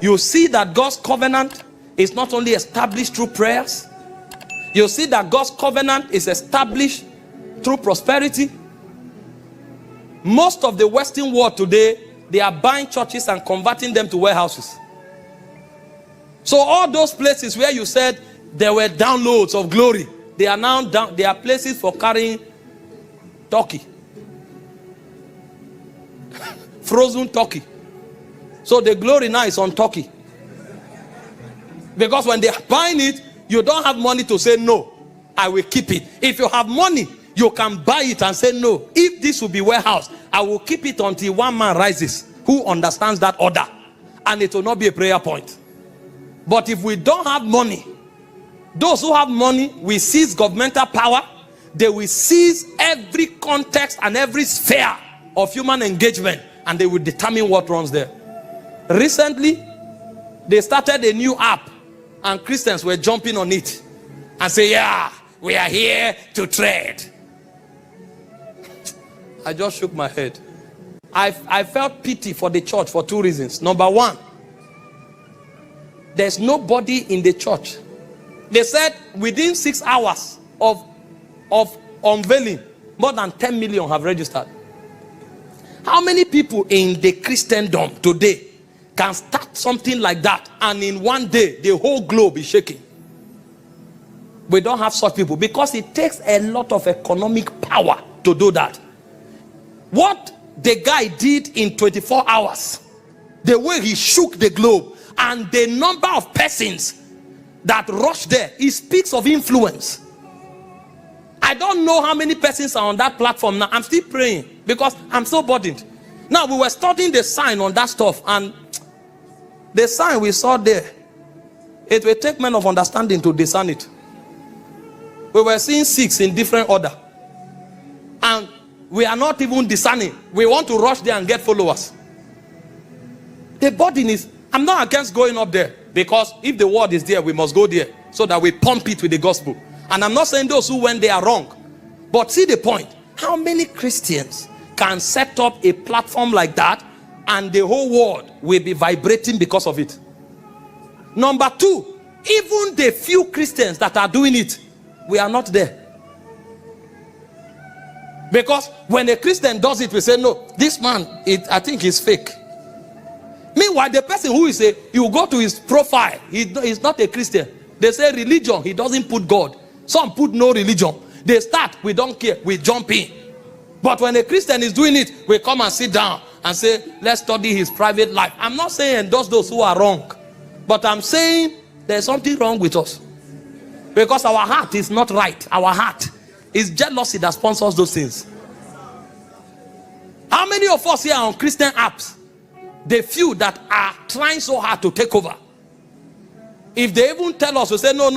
you see that God's covenant is not only established through prayers, you see that God's covenant is established through prosperity. Most of the Western world today, they are buying churches and converting them to warehouses. So all those places where you said there were downloads of glory, they are now down. They are places for carrying turkey, frozen turkey. So the glory now is on turkey, because when they are buying it, you don't have money to say no, I will keep it. If you have money, you can buy it and say no, if this will be warehouse, I will keep it until one man rises who understands that order, and it will not be a prayer point. But if we don't have money, those who have money will seize governmental power. They will seize every context and every sphere of human engagement, and they will determine what runs there. Recently, they started a new app, and Christians were jumping on it and say, yeah, we are here to trade. I just shook my head. I felt pity for the church for two reasons. Number one, there's nobody in the church. They said within 6 hours of unveiling, more than 10 million have registered. How many people in the Christendom today can start something like that, and in one day the whole globe is shaking? We don't have such people, because it takes a lot of economic power to do that. What the guy did in 24 hours, the way he shook the globe, and the number of persons that rushed there, it speaks of influence. I don't know how many persons are on that platform now. I'm still praying because I'm so burdened. Now, we were studying the sign on that stuff, and the sign we saw there, it will take men of understanding to discern it. We were seeing 6 in different order, and we are not even discerning. We want to rush there and get followers. The burden is, I'm not against going up there, because if the word is there, we must go there so that we pump it with the gospel. And I'm not saying those who went there are wrong, but see the point. How many Christians can set up a platform like that, and the whole world will be vibrating because of it? Number two, even the few Christians that are doing it, we are not there. Because when a Christian does it, we say, no, this man, I think he's fake. Meanwhile, the person who is you go to his profile, he's not a Christian. They say religion, he doesn't put God. Some put no religion. They start, we don't care, we jump in. But when a Christian is doing it, we come and sit down and say, let's study his private life. I'm not saying endorse those who are wrong, but I'm saying there's something wrong with us, because our heart is not right. Our heart is jealousy that sponsors those things. How many of us here are on Christian apps? The few that are trying so hard to take over. If they even tell us, we say, no,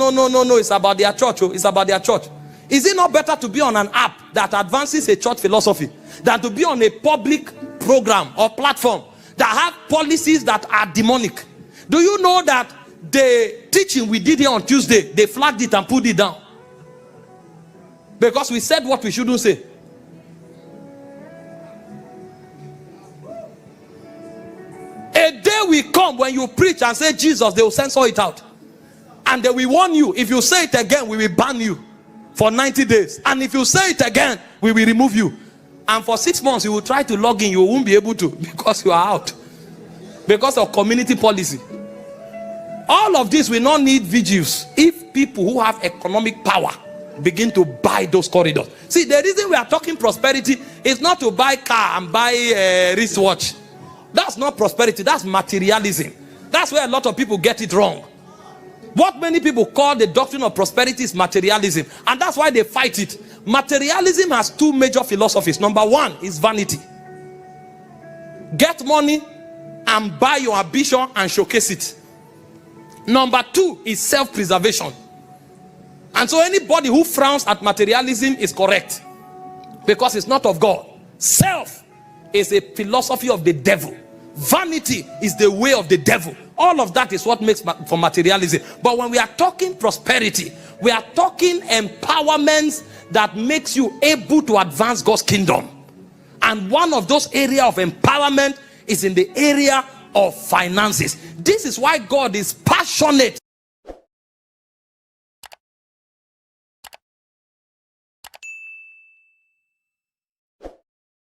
it's about their church. It's about their church. Is it not better to be on an app that advances a church philosophy than to be on a public program or platform that have policies that are demonic? Do you know that the teaching we did here on Tuesday, they flagged it and put it down because we said what we shouldn't say? A day will come when you preach and say Jesus, they will censor it out, and they will warn you. If you say it again, we will ban you for 90 days, and if you say it again, we will remove you. And for 6 months you will try to log in, you won't be able to, because you are out, because of community policy. All of this will not need vigils if people who have economic power begin to buy those corridors. See, the reason we are talking prosperity is not to buy car and buy a wristwatch. That's not prosperity, that's materialism. That's where a lot of people get it wrong. What many people call the doctrine of prosperity is materialism, and that's why they fight it. Materialism has 2 major philosophies. Number one is vanity. Get money and buy your ambition and showcase it. Number 2 is self-preservation. And so anybody who frowns at materialism is correct, because it's not of God. Self is a philosophy of the devil. Vanity is the way of the devil. All of that is what makes for materialism. But when we are talking prosperity, we are talking empowerments that makes you able to advance God's kingdom. And one of those areas of empowerment is in the area of finances. This is why God is passionate